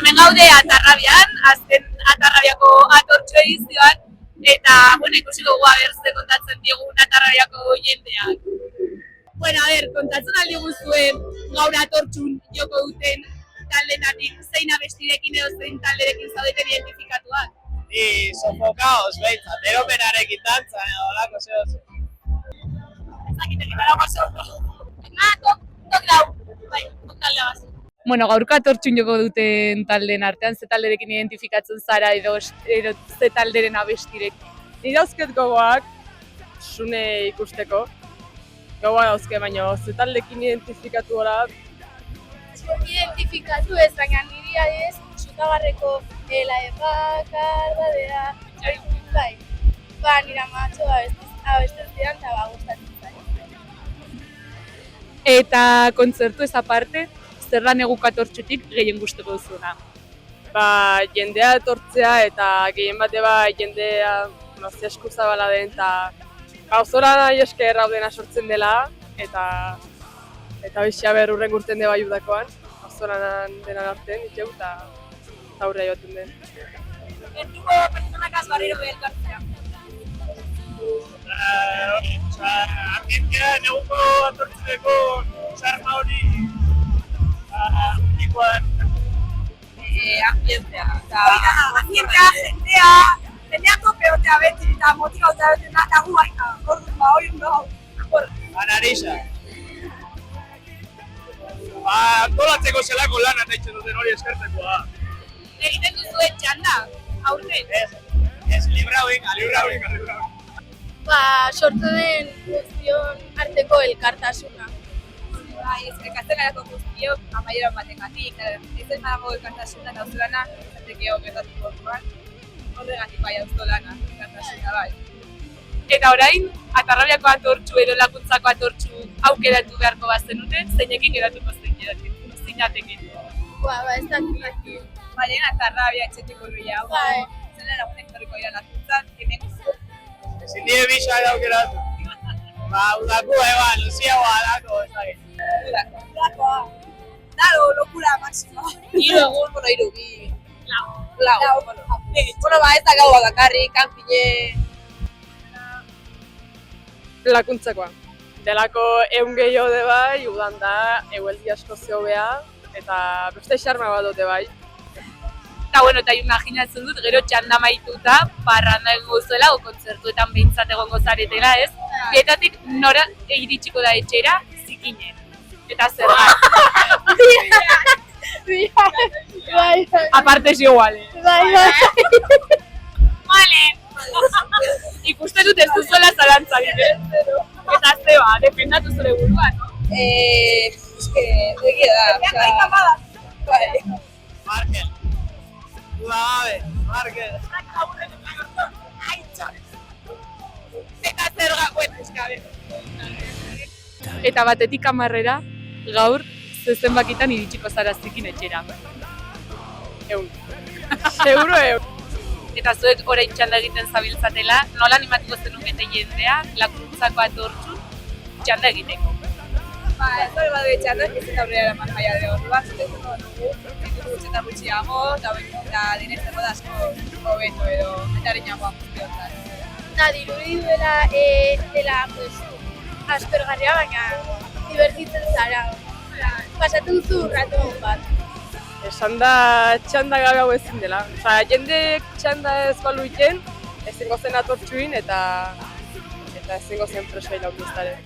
hemen gaude Atarrabian, azken Atarrabiako atortxo edizioan, eta, ikusi dugu ze kontatzen digun Atarrabiako jendeak. Kontatzen aldi guztuen gaur atortxun joko duten taldeetatik zein abestirekin edo zein talderekin zaudeten identifikatuak? Ni sofokaos, behintzat, eropenarekin dantzan edo lako zehoz. Zakitek itarako zauko. Tok dau, tok talde baz. Gaurko atortxun joko duten taldeen artean, ze talderekin identifikatzen zara edo ze talderen abestirek. Ni dauzket gogoak, sune ikusteko. Gogoa dauzke, baina ze taldekin identifikatu gara. Identifikatu ez, baina niri adez, Sutagarreko la epakardadea. Bai, nire amatxo abestentzian eta gustatzen zait. Eta kontzertu ez aparte, zer da neguko atortxutik gehien gustoko duzuna? Jendea etortzea eta gehien bate jendea eskuzabala den eta gauzora nahi esker raudena sortzen dela eta bixia urren urten deba judakoan, gauzora denan artean itxeu eta aurre joaten den. Gertuko pertsonakaz barriro behelkartzea. Ambientea neguko atortzeko sarma hori ikoan. Ambientea, jendea tope otea beti eta motika otea beti eta gu baita, hori ondo. Anarisa. Antolatzeko zelako lan ataitzen duten hori eskertzeko da. Egiten duzuen txanda, aurten? Ez, librauik. Sortu den guztion arteko elkartasuna. Ekatzen garako guztiok, amaieran batekatik, ez ez badago elkartasuna eta auzolana, izateke honetatuko orduan, horregatik auzolana, elkartasuna bai. Eta orain, Atarrabiako atortxu edo Lakuntzako atortxu aukeratu beharko bazenute, zeinekin geratuko zinateke? Ez dakit. Baina Atarrabia etxetiko luia, zela lagunek torriko dira Lakuntzan, hemen guzu. Ezin nire bisa edaukeratu. Udako Luziagoa dako, ez dakit. Udakoa. Daro, lokura máxima. Hiru egun, hiru, bi. Lau. Ez da gaua bakarrik, kanpine. Lakuntzakoa. Delako egun gehiago de bai, udan da, egueldi asko zehobea, eta beste xarma bat dute bai. Eta imaginatzen dut, gero txanda maituta, parranda egongo zuela, kontzertuetan behintzat egongo zaretela, ez? Bietatik nora iritsiko da etxera, zikinen. Eta zer Bai. Aparte es igual. Vale. Ikusten dut ez duzuela zalantzarik, Eta zeba, defendatu zure burua, no? Egia da. Markel. Gabe, Markel. Eta zer gabe. Eta batetik 10 gaur zenbakitan iritsiko zara zikin etxera. Egun. Seguro egun. Eta zuek orain txanda egiten zabiltzatela, nola animatuko zenukete jendea Lakuntzako atortxu txanda egiteko? Ez hori bat txandak ez eta aurrera eraman jaia de orduan, zutezuko dugu, gutxetan gutxiago, eta dinezteko da asko hobeto edo, eta harinagoa guztiotan. Dirudi duela dela aspergarria, baina divertitzen zara. Pasatu duzu rato bat. Esan da txanda gabe hau ezin dela. Jendek txanda ez balu iten, ezingo zen atortxuin eta ezingo zen presoi laukiztaren.